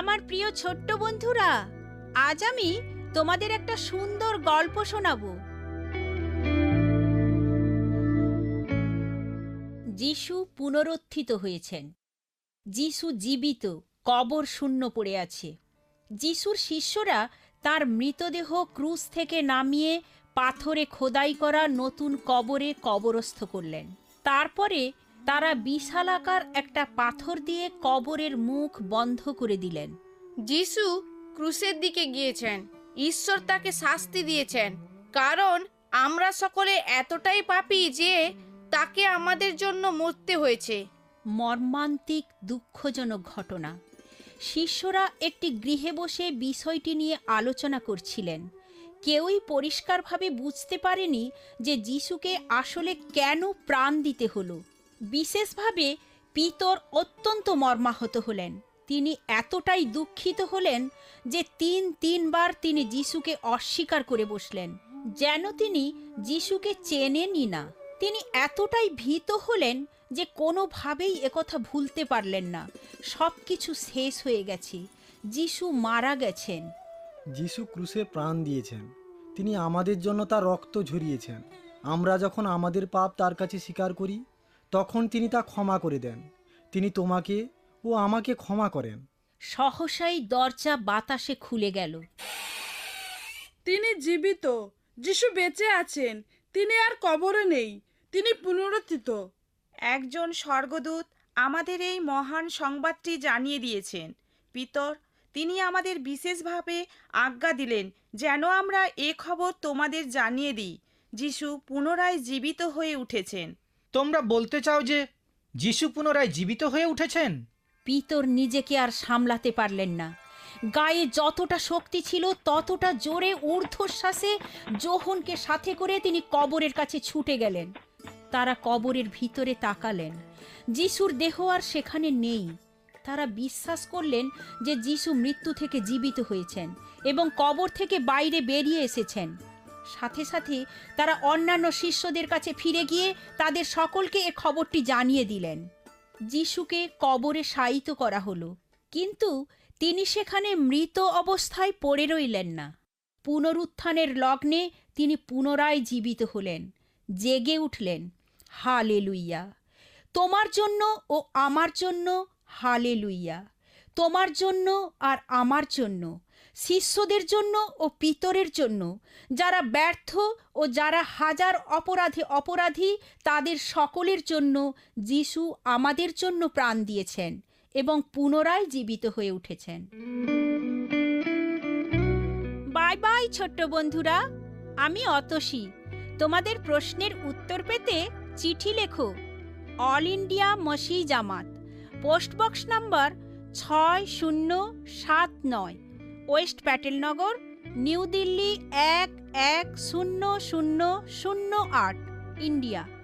আমার প্রিয় ছোট্ট বন্ধুরা, আজ আমি তোমাদের একটা সুন্দর গল্প শোনাবো। যিশু পুনরুত্থিত হয়েছেন। যিশু জীবিত, কবর শূন্য পড়ে আছে। যিশুর শিষ্যরা তার মৃতদেহ ক্রুশ থেকে নামিয়ে পাথরে খোদাই করা নতুন কবরে কবরস্থ করলেন। তারপরে তারা বিশালাকার একটা পাথর দিয়ে কবরের মুখ বন্ধ করে দিলেন। যিশু ক্রুশের দিকে গিয়েছেন। ঈশ্বর তাকে শাস্তি দিয়েছেন, কারণ আমরা সকলে এতটাই পাপী যে তাকে আমাদের জন্য মরতে হয়েছে। মর্মান্তিক দুঃখজনক ঘটনা। শিষ্যরা একটি গৃহে বসে বিষয়টি নিয়ে আলোচনা করছিলেন। কেউই পরিষ্কারভাবে বুঝতে পারেনি যে যিশুকে আসলে কেন প্রাণ দিতে হলো। বিশেষভাবে পিতর অত্যন্ত মর্মাহত হলেন। তিনি এতটাই দুঃখিত হলেন যে তিনবার তিনি যিশুকে অস্বীকার করে বসলেন, যেন তিনি যিশুকে চেনেনই না। তিনি এতটাই ভীত হলেন যে কোনোভাবেই একথা ভুলতে পারলেন না। সব কিছু শেষ হয়ে গেছে, যিশু মারা গেছেন। যিশু ক্রুশে প্রাণ দিয়েছেন। তিনি আমাদের জন্য তার রক্ত ঝরিয়েছেন। আমরা যখন আমাদের পাপ তার কাছে স্বীকার করি, তখন তিনি তা ক্ষমা করে দেন। তিনি তোমাকে ও আমাকে ক্ষমা করেন। সহসাই দরজা বাতাসে খুলে গেল। তিনি জীবিত। যিশু বেঁচে আছেন। তিনি আর কবরে নেই। তিনি পুনরুত্থিত। একজন স্বর্গদূত আমাদের এই মহান সংবাদটি জানিয়ে দিয়েছেন। পিতর, তিনি আমাদের বিশেষভাবে আজ্ঞা দিলেন যেন আমরা এ খবর তোমাদের জানিয়ে দিই। যিশু পুনরায় জীবিত হয়ে উঠেছেন। তোমরা বলতে চাও যে যিশু পুনরায় জীবিত হয়ে উঠেছেন? পিতর নিজেকে আর সামলাতে পারলেন না। গায়ে যতটা শক্তি ছিল ততটা জোরে ঊর্ধ্বশ্বাসে যোহনকে সাথে করে তিনি কবরের কাছে ছুটে গেলেন। তারা কবরের ভিতরে তাকালেন। যিশুর দেহ আর সেখানে নেই। তারা বিশ্বাস করলেন যে যিশু মৃত্যু থেকে জীবিত হয়েছেন এবং কবর থেকে বাইরে বেরিয়ে এসেছেন। সাথে সাথে তারা অন্যান্য শিষ্যদের কাছে ফিরে গিয়ে তাদের সকলকে এ খবরটি জানিয়ে দিলেন। যিশুকে কবরে শায়িত করা হলো, কিন্তু তিনি সেখানে মৃত অবস্থায় পড়ে রইলেন না। পুনরুত্থানের লগ্নে তিনি পুনরায় জীবিত হলেন, জেগে উঠলেন। হালেলুইয়া! তোমার জন্য ও আমার জন্য হালেলুইয়া! তোমার জন্য আর আমার জন্য, শিষ্যদের জন্য ও পিতরের জন্য, যারা ব্যর্থ ও যারা হাজার অপরাধী তাদের সকলের জন্য যিশু আমাদের জন্য প্রাণ দিয়েছেন এবং পুনরায় জীবিত হয়ে উঠেছেন। বাই বাই ছোট্ট বন্ধুরা, আমি অতসী। তোমাদের প্রশ্নের উত্তর পেতে চিঠি লেখো। অল ইন্ডিয়া মসি জামাত, postbox number 6079, west Patel Nagar, new Delhi 110008, India.